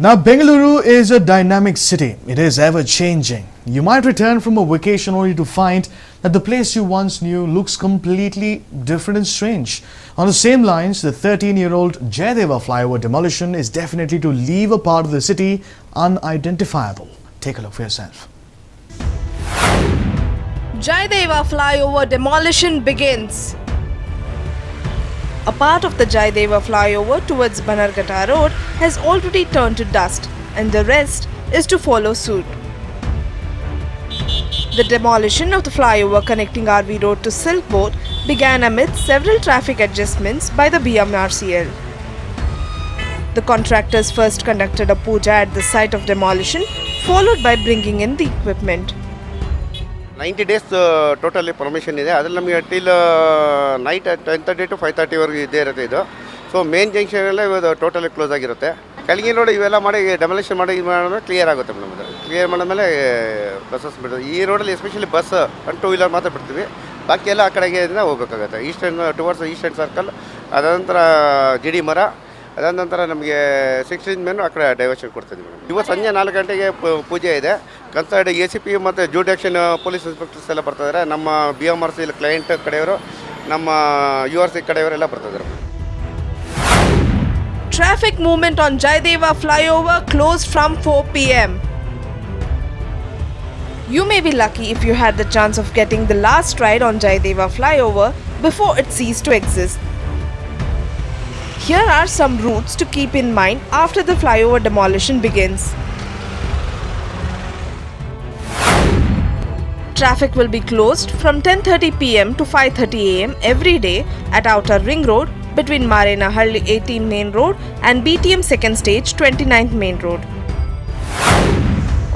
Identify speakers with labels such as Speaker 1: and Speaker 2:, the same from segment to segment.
Speaker 1: Now, Bengaluru is a dynamic city. It is ever changing. You might return from a vacation only to find that the place you once knew looks completely different and strange. On the same lines, the 13-year-old Jayadeva flyover demolition is definitely to leave a part of the city unidentifiable. Take a look for yourself.
Speaker 2: Jayadeva flyover demolition begins. A part of the Jayadeva flyover towards Bannerghatta Road has already turned to dust, and the rest is to follow suit. The demolition of the flyover connecting RV Road to Silk Boat began amid several traffic adjustments by the BMRCL. The contractors first conducted a puja at the site of demolition, followed by bringing in the equipment.
Speaker 3: 90 days totally permission ಇದೆ. ಅದರಲ್ಲಿ ನಮಗೆ till night 10:30 to 5:30ವರೆಗೂ ಇದ್ದೇ ಇರುತ್ತೆ ಇದು. So main ಜಂಕ್ಷನೆಲ್ಲ ಇವತ್ತು totally close ಆಗಿರುತ್ತೆ. ಕೆಳಗಿನ road ಇವೆಲ್ಲ ಮಾಡಿ ಡೆಮೊಲಿಷನ್ ಮಾಡಿ ಇದು ಮಾಡಿದ್ರೆ ಕ್ಲಿಯರ್ ಆಗುತ್ತೆ ಮೇಡಮ್. ಅದು ಕ್ಲಿಯರ್ ಮಾಡಿದ್ಮೇಲೆ ಬಸ್ಸಸ್ ಬಿಡೋದು. ಈ ರೋಡಲ್ಲಿ especially bus and two wheeler ಮಾತ್ರ ಬಿಡ್ತೀವಿ. ಬಾಕಿ ಎಲ್ಲ ಆ ಕಡೆಗೆ ಹೋಗಬೇಕಾಗುತ್ತೆ. ಈಸ್ಟರ್ನ್ ಟುವರ್ಡ್ಸ್ ಈಸ್ಟರ್ನ್ ಸರ್ಕಲ್, ಅದಾದ ನಂತರ ಜಿಡಿ ಮರ, ಅದಾದ ನಂತರ ನಮಗೆ 16 ಮೇನು ಆ ಕಡೆ ಡೈವರ್ಷನ್ ಕೊಡ್ತಿದ್ವಿ ಮೇಡಮ್. ಇವತ್ತು ಸಂಜೆ 4 ಗಂಟೆಗೆ ಪೂಜೆ ಇದೆ. ಕನ್ಸರ್ಡ್ ACP ಮತ್ತು ಜೂಡಿಕ್ಷನ್ ಪೊಲೀಸ್ ಇನ್ಸ್ಪೆಕ್ಟರ್ಸ್ ಎಲ್ಲ ಬರ್ತಿದ್ದಾರೆ. ನಮ್ಮ BMRC ಕ್ಲೈಂಟ್ ಕಡೆಯವರು, ನಮ್ಮ URC ಕಡೆಯವರೆಲ್ಲ ಬರ್ತಿದ್ದಾರೆ.
Speaker 2: Traffic movement on Jayadeva flyover closed from 4 p.m. You may be lucky if you had the chance of getting the last ride on Jayadeva flyover before it ceased to exist. Here are some routes to keep in mind after the flyover demolition begins. Traffic will be closed from 10:30 p.m. to 5:30 a.m. every day at Outer Ring Road between Marenahalli 18 Main Road and BTM Second Stage 29th Main Road.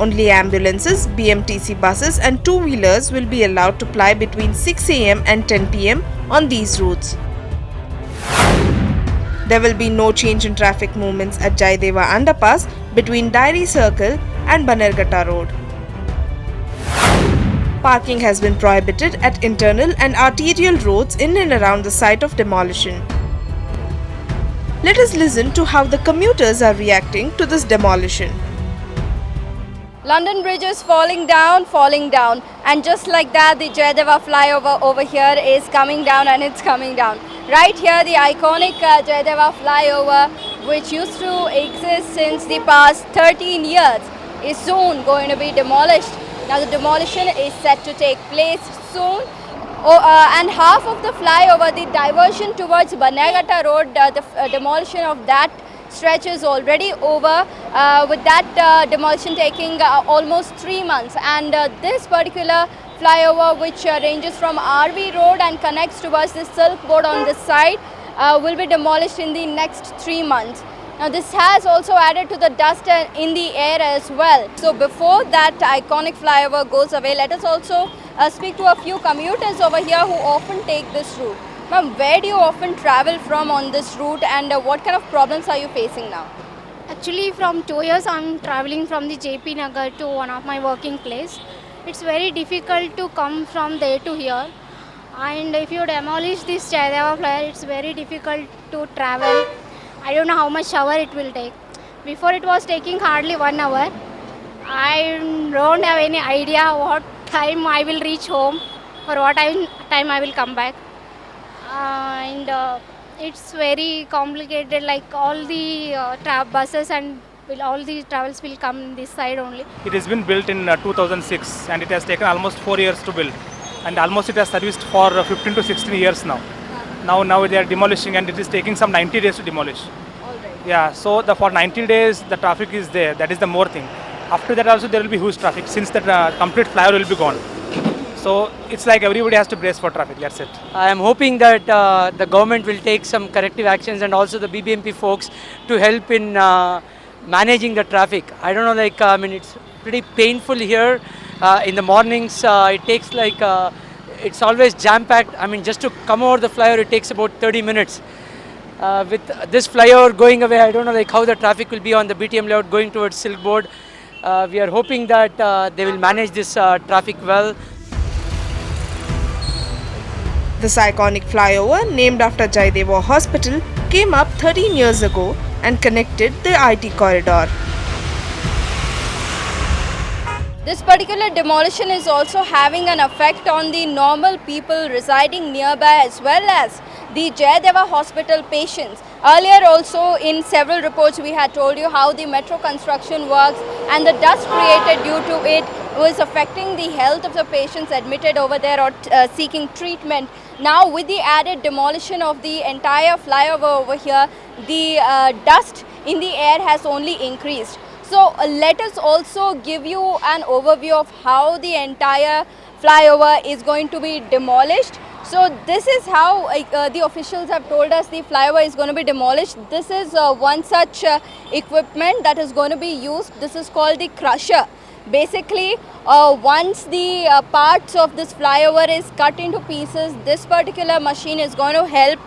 Speaker 2: Only ambulances, BMTC buses and two-wheelers will be allowed to ply between 6 a.m. and 10 p.m. on these routes. There will be no change in traffic movements at Jayadeva Underpass between Dairy Circle and Bannerghatta Road. Parking has been prohibited at internal and arterial roads in and around the site of demolition. Let us listen to how the commuters are reacting to this demolition.
Speaker 4: London Bridge is falling down, and just like that the Jayadeva flyover over here is coming down, and it's coming down. Right here the iconic Jayadeva flyover, which used to exist since the past 13 years, is soon going to be demolished. Now the demolition is set to take place soon. And half of the flyover, the diversion towards Bannerghatta Road, the demolition of that stretch is already over, with that demolition taking almost 3 months. And this particular flyover, which ranges from RV Road and connects towards the Silk Board on this side, will be demolished in the next 3 months. Now this has also added to the dust in the air as well. So before that iconic flyover goes away, let us also speak to a few commuters over here who often take this route. Ma'am, where do you often travel from on this route, and what kind of problems are you facing now?
Speaker 5: Actually, from 2 years I'm traveling from the JP Nagar to one of my working place. It's very difficult to come from there to here, and if you demolish this Jayadeva flyover, it's very difficult to travel. I don't know how much hour it will take. Before it was taking hardly 1 hour. I don't have any idea what time I will reach home or what time I will come back. And it's very complicated, like all the buses and all the travels will come this side only.
Speaker 6: It has been built in 2006, and it has taken almost 4 years to build, and almost it has serviced for 15 to 16 years now. Now they are demolishing, and it is taking some 90 days to demolish.
Speaker 4: Alright.
Speaker 6: Yeah, so for 90 days the traffic is there. That is the more thing. After that also there will be huge traffic, since the complete flyover will be gone. So it's like everybody has to brace for traffic. That's it.
Speaker 7: I am hoping that the government will take some corrective actions, and also the BBMP folks to help in managing the traffic. I don't know, like it's pretty painful here in the mornings. It takes like it's always jam-packed. Just to come over the flyover, it takes about 30 minutes. With this flyover going away, I don't know like how the traffic will be on the BTM layout going towards Silk Board. We are hoping that they will manage this traffic well.
Speaker 2: This iconic flyover, named after Jayadeva Hospital, came up 13 years ago and connected the IT corridor.
Speaker 4: This particular demolition is also having an effect on the normal people residing nearby as well as the Jayadeva hospital patients. Earlier also in several reports we had told you how the metro construction works and the dust created due to it was affecting the health of the patients admitted over there or seeking treatment. Now with the added demolition of the entire flyover over here, the dust in the air has only increased. So let us also give you an overview of how the entire flyover is going to be demolished. So this is how the officials have told us the flyover is going to be demolished. This is one such equipment that is going to be used. This is called the crusher. Basically, once the parts of this flyover is cut into pieces, this particular machine is going to help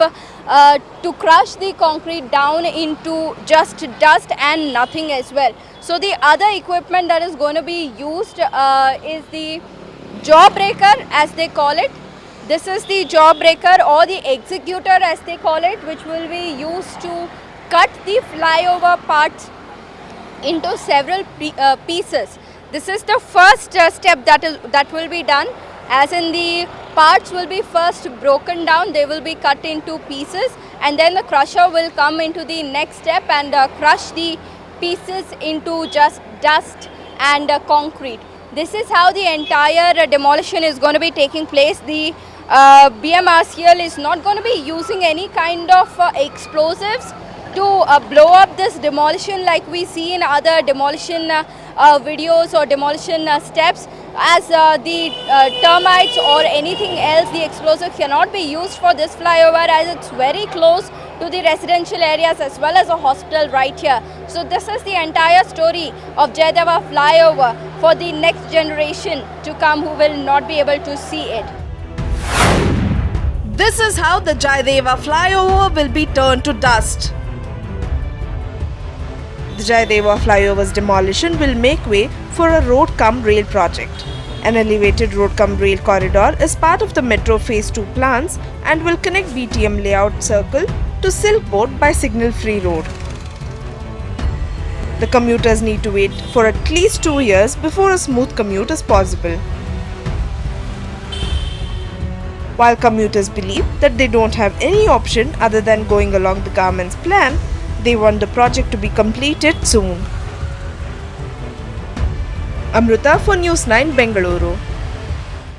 Speaker 4: to crush the concrete down into just dust and nothing as well. So the other equipment that is going to be used is the jawbreaker, as they call it. This is the jawbreaker or the executor, as they call it, which will be used to cut the flyover parts into several pieces. This is the first step that will be done, as in the parts will be first broken down, they will be cut into pieces, and then the crusher will come into the next step and crush the pieces into just dust and concrete. This is how the entire demolition is going to be taking place. The BMRCL is not going to be using any kind of explosives to blow up this demolition like we see in other demolition videos or demolition steps, as the termites or anything else, the explosive cannot be used for this flyover, as it's very close to the residential areas as well as a hospital right here. So this is the entire story of Jayadeva flyover for the next generation to come who will not be able to see it.
Speaker 2: This is how the Jayadeva flyover will be turned to dust. The Jayadeva flyover's demolition will make way for a road-cum-rail project. An elevated road-cum-rail corridor is part of the Metro Phase 2 plans and will connect BTM layout circle to Silk Board by signal-free road. The commuters need to wait for at least 2 years before a smooth commute is possible. While commuters believe that they don't have any option other than going along the government's plan, they want the project to be completed soon. Amruta for News 9 Bengaluru.